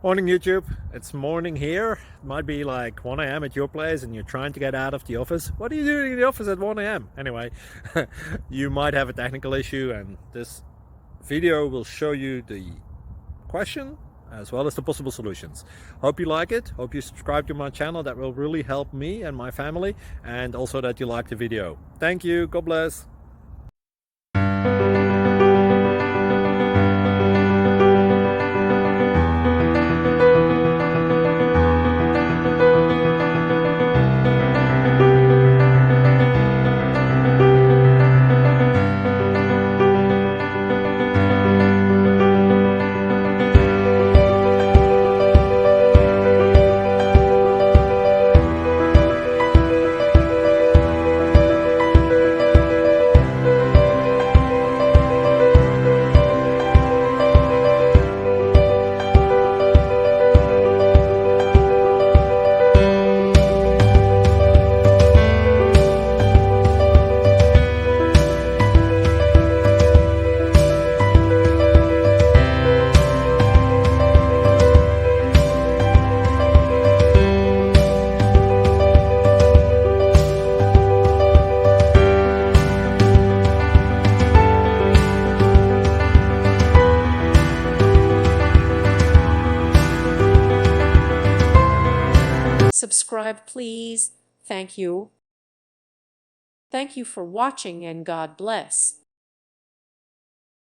Morning YouTube, it's morning here. It might be like 1 a.m. at your place and you're trying to get out of the office. What are you doing in the office at 1 a.m.? Anyway, you might have a technical issue and this video will show you the question as well as the possible solutions. Hope you like it, hope you subscribe to my channel. That will really help me and my family, and also that you like the video. Thank you, God bless. Subscribe, please. Thank you. Thank you for watching, and God bless.